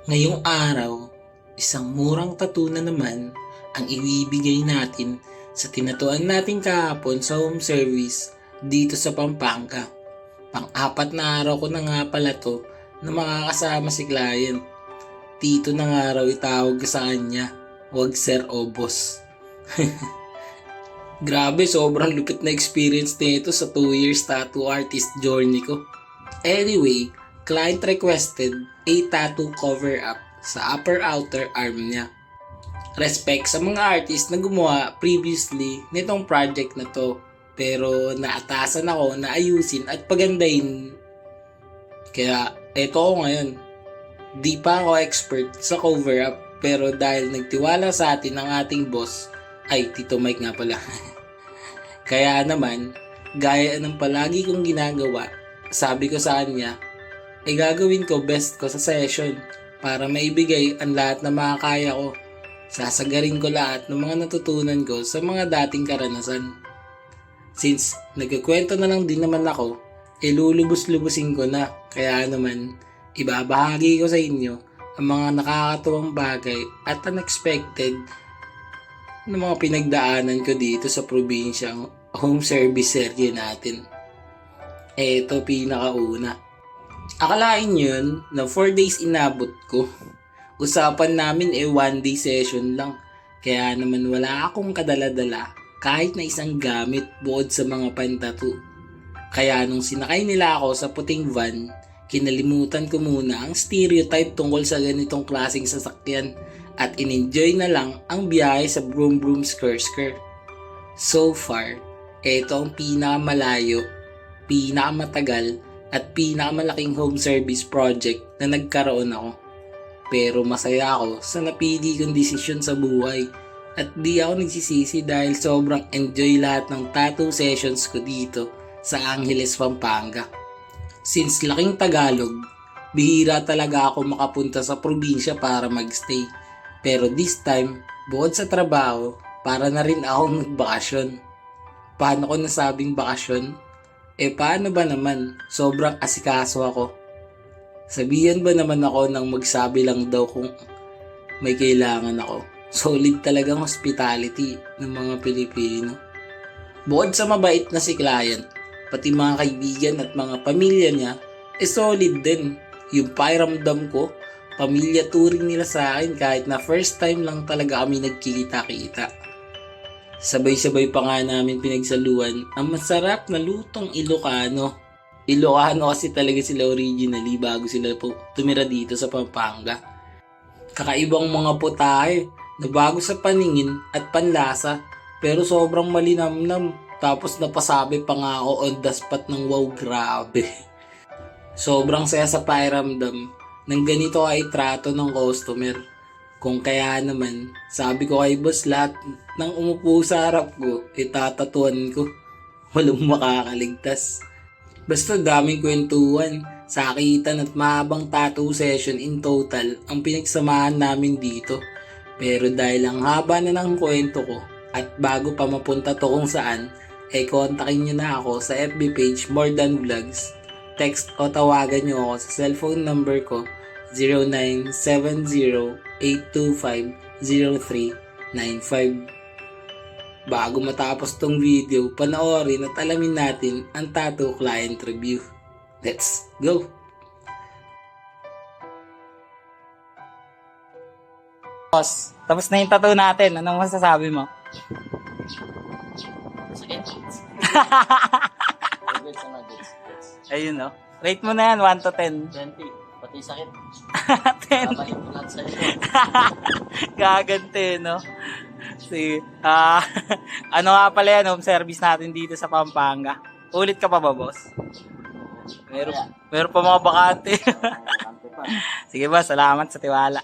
Ngayong araw, isang murang tattoo na naman ang ibibigay natin sa tinatuan natin kahapon sa home service dito sa Pampanga. Pang-apat na araw ko na nga pala to na makakasama si client. Tito na nga raw itawag ko sa kanya, wag sir o boss. Grabe, sobrang lupit na experience nito sa 2 years tattoo artist journey ko. Anyway, client requested a tattoo cover-up sa upper outer arm niya. Respect sa mga artist na gumawa previously nitong project na to, pero naatasan ako na ayusin at pagandahin. Kaya eto ako ngayon. Di pa ako expert sa cover-up, pero dahil nagtiwala sa atin ang ating boss, ay Tito Mike nga pala. Kaya naman, gaya ng palagi kong ginagawa, sabi ko sa kanya, gagawin ko best ko sa session para maibigay ang lahat na makakaya ko. Sasagarin ko lahat ng mga natutunan ko sa mga dating karanasan. Since nagkukwento na lang din naman ako, lulubos-lubusin ko na. Kaya naman, ibabahagi ko sa inyo ang mga nakakatuwang bagay at unexpected na mga pinagdaanan ko dito sa probinsyang home service area natin. Eto pinakauna. Akalain yun na 4 days inabot ko. Usapan namin 1 day session lang. Kaya naman wala akong kadala-dala kahit na isang gamit bukod sa mga pantatu. Kaya nung sinakay nila ako sa puting van, kinalimutan ko muna ang stereotype tungkol sa ganitong klaseng sasakyan at in-enjoy na lang ang biyahe sa Broom Broom Skr. So far, ito ang pinakamalayo, pinakamatagal at pinakamalaking home service project na nagkaroon ako. Pero masaya ako sa napili kong desisyon sa buhay at di ako nagsisisi dahil sobrang enjoy lahat ng tattoo sessions ko dito sa Angeles, Pampanga. Since laking Tagalog, bihira talaga ako makapunta sa probinsya para magstay. Pero this time, bukod sa trabaho, para na rin akong nagbakasyon. Paano ko nasabing bakasyon? Paano ba naman? Sobrang asikaso ako. Sabihan ba naman ako nang magsabi lang daw kung may kailangan ako? Solid talagang hospitality ng mga Pilipino. Bukod sa mabait na si client, pati mga kaibigan at mga pamilya niya, solid din. Yung pakiramdam ko, pamilya touring nila sa akin kahit na first time lang talaga kami nagkikita-kita. Sabay-sabay pa nga namin pinagsaluan ang masarap na lutong Ilocano. Ilocano kasi talaga sila originally bago sila tumira dito sa Pampanga. Kakaibang mga putahe na bago sa paningin at panlasa pero sobrang malinamnam. Tapos napasabi pa nga ako on the spot ng wow, grabe. Sobrang saya sa pakiramdam nang ganito ay trato ng customer. Kung kaya naman, sabi ko kay boss lahat ng umupo sa harap ko, itatatuan ko. Walang makakaligtas. Basta daming kwentuhan, sakitan at mahabang tattoo session in total ang pinagsamahan namin dito. Pero dahil ang haba na ng kwento ko at bago pa mapunta to kung saan, kontakin nyo na ako sa FB page More Than Vlogs. Text o tawagan nyo ako sa cellphone number ko 0970-825-0395. Bago matapos tong video, panoorin at alamin natin ang tattoo client review. Let's go! Boss, tapos na yung tattoo natin. Anong masasabi mo? Sakit. Ayun no. Rate mo na yan, 1 to 10. 20. Pati sakit. 10. Babalik ko lahat sa'yo. Gagante, no? Sige. Ano nga pala yan, home service natin dito sa Pampanga. Ulit ka pa ba, boss? Meron pa mga bakante. Sige ba, salamat sa tiwala.